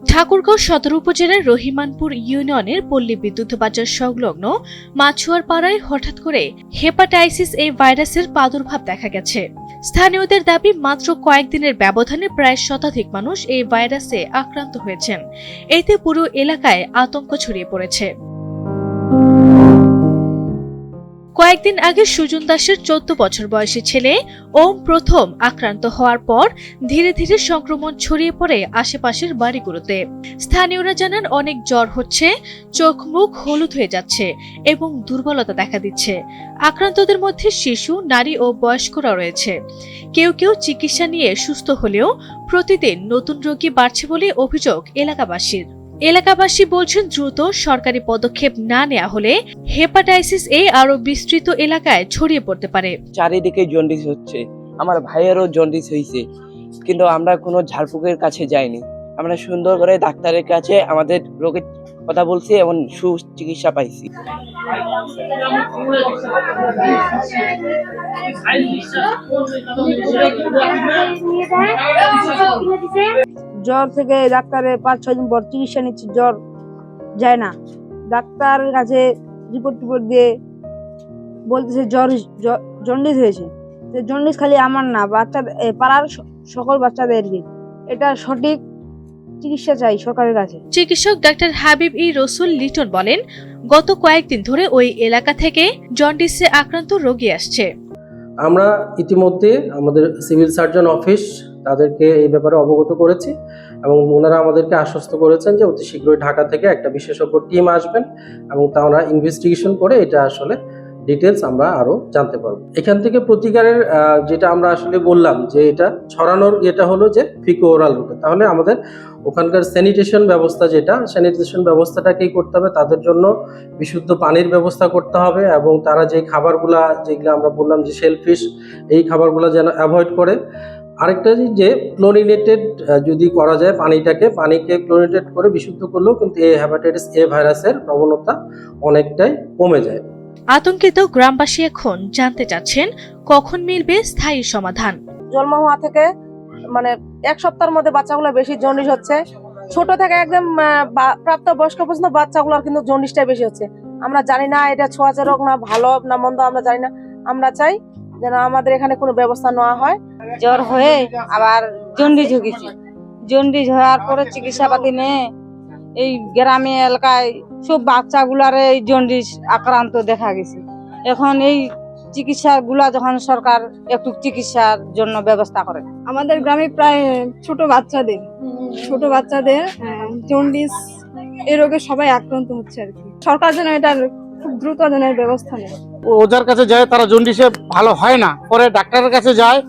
ঠাকুরগাঁও সদর উপজেলার রহিমানপুর ইউনিয়নের পল্লী বিদ্যুৎ বাজার সংলগ্ন মাছুয়ার পাড়ায় হঠাৎ করে হেপাটাইটিস এ ভাইরাসের প্রাদুর্ভাব দেখা গেছে। স্থানীয়দের দাবি, মাত্র কয়েকদিনের ব্যবধানে প্রায় শতাধিক মানুষ এই ভাইরাসে আক্রান্ত হয়েছেন। এতে পুরো এলাকায় আতঙ্ক ছড়িয়ে পড়েছে। কয়েকদিন আগে সুজন দাসের 14 বছর বয়সী ছেলে ওম প্রথম আক্রান্ত হওয়ার পর ধীরে ধীরে সংক্রমণ ছড়িয়ে পড়ে আশেপাশের বাড়িগুলোতে। স্থানীয়রা জানান, অনেক জ্বর হচ্ছে, চোখ মুখ হলুদ হয়ে যাচ্ছে এবং দুর্বলতা দেখা দিচ্ছে। আক্রান্তদের মধ্যে শিশু, নারী ও বয়স্করা রয়েছে। কেউ কেউ চিকিৎসা নিয়ে সুস্থ হলেও প্রতিদিন নতুন রোগী বাড়ছে বলে অভিযোগ এলাকাবাসীর। এলাকাবাসী বলছেন, দ্রুত সরকারি পদক্ষেপ না নেওয়া হলে হেপাটাইটিস এ আরো বিস্তৃত এলাকায় ছড়িয়ে পড়তে পারে। চারিদিকে জন্ডিস হচ্ছে, আমার ভাইয়েরও জন্ডিস হয়েছে, কিন্তু আমরা কোনো ঝাড়ফুঁকের কাছে যাইনি। আমরা সুন্দর করে ডাক্তারের কাছে আমাদের রোগের কথা বলছি এবং সুচিকিৎসা পাইছি। জ্বর থেকে ডাক্তারের 5-6 দিন পর চিকিৎসা নিচ্ছি, জ্বর যায় না। ডাক্তারের কাছে রিপোর্ট দিয়ে বলতেছে জন্ডিস হয়েছে। জন্ডিস খালি আমার না, পাড়ার সকল বাচ্চাদেরকে। এটা সঠিক চিকিৎসা চাই সরকারের কাছে। চিকিৎসক ডাক্তার হাবিব ই রসুল লিটন বলেন, গত কয়েকদিন ধরে ওই এলাকা থেকে জন্ডিসে আক্রান্ত রোগী আসছে। আমরা ইতিমধ্যে আমাদের সিভিল সার্জন অফিস তাদেরকে এই ব্যাপারে অবগত করেছি এবং ওনারা আমাদেরকে আশ্বস্ত করেছেন যে অতি শীঘ্রই ঢাকা থেকে একটা বিশেষজ্ঞ টিম আসবেন এবং তারা ইনভেস্টিগেশন করে এটা আসলে ডিটেলস আমরা আরো জানতে পারবো। এখান থেকে প্রতিকারের যেটা আমরা আসলে বললাম যে এটা ছড়ানোর এটা হলো যে ফিকো ওরাল রুটে, তাহলে আমাদের ওখানকার স্যানিটেশন ব্যবস্থাটা কি করতে হবে, তাদের জন্য বিশুদ্ধ পানির ব্যবস্থা করতে হবে এবং তারা যে খাবারগুলা যেগুলো আমরা বললাম যে শেলফিশ, এই খাবারগুলো যেন অ্যাভয়েড করে। আরেকটা যে ক্লোরিনেটেড যদি করা যায়, পানিকে ক্লোরিনেটেড করে বিশুদ্ধ করলেও কিন্তু এই হেপাটাইটিস এ ভাইরাসের প্রবণতা অনেকটাই কমে যায়। আতঙ্কিত গ্রামবাসী এখন জানতে চাচ্ছেন কখন মিলবে স্থায়ী সমাধান। জন্ম হওয়া থেকে মানে 1 সপ্তাহের মধ্যে বাচ্চাগুলো বেশি জন্ডিস হচ্ছে। ছোট থেকে একদম প্রাপ্ত বয়স্ক পর্যন্ত বাচ্চাগুলোর কিন্তু জন্ডিসটা বেশি হচ্ছে। আমরা জানি না এটা ছোঁয়াচে রোগ না ভালো না মন্দ, আমরা জানি না। আমরা চাই যেন আমাদের এখানে কোনো ব্যবস্থা নেওয়া হয়। জ্বর হয়ে আবার জন্ডিস হয়ে গেছে। জন্ডিস হওয়ার পরে চিকিৎসা পাতি নেই। এই গ্রামে এলাকায় সব বাচ্চাগুলার এই জন্ডিস আক্রান্ত দেখা গেছে। এখন এই চিকিৎসাগুলা যখন সরকার একটু চিকিৎসার জন্য ব্যবস্থা করে। আমাদের গ্রামে প্রায় ছোট বাচ্চাদের জন্ডিস এই রোগে সবাই আক্রান্ত হচ্ছে আর কি। সরকার যেন এটার খুব দ্রুত জনের ব্যবস্থা নেয়। ওজার কাছে যায়, তারা জন্ডিসে ভালো হয় না, পরে ডাক্তারের কাছে যায়,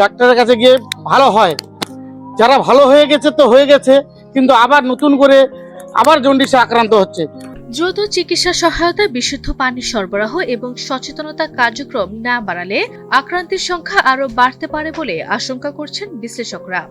ডাক্তারের কাছে গিয়ে ভালো হয়। যারা ভালো হয়ে গেছে তো হয়ে গেছে, কিন্তু আবার নতুন করে আবার জন্ডিসে আক্রান্ত হচ্ছে। দ্রুত চিকিৎসা সহায়তা, বিশুদ্ধ পানি সরবরাহ এবং সচেতনতা কার্যক্রম না বাড়ালে আক্রান্তের সংখ্যা আরো বাড়তে পারে বলে আশঙ্কা করছেন বিশ্লেষকরা।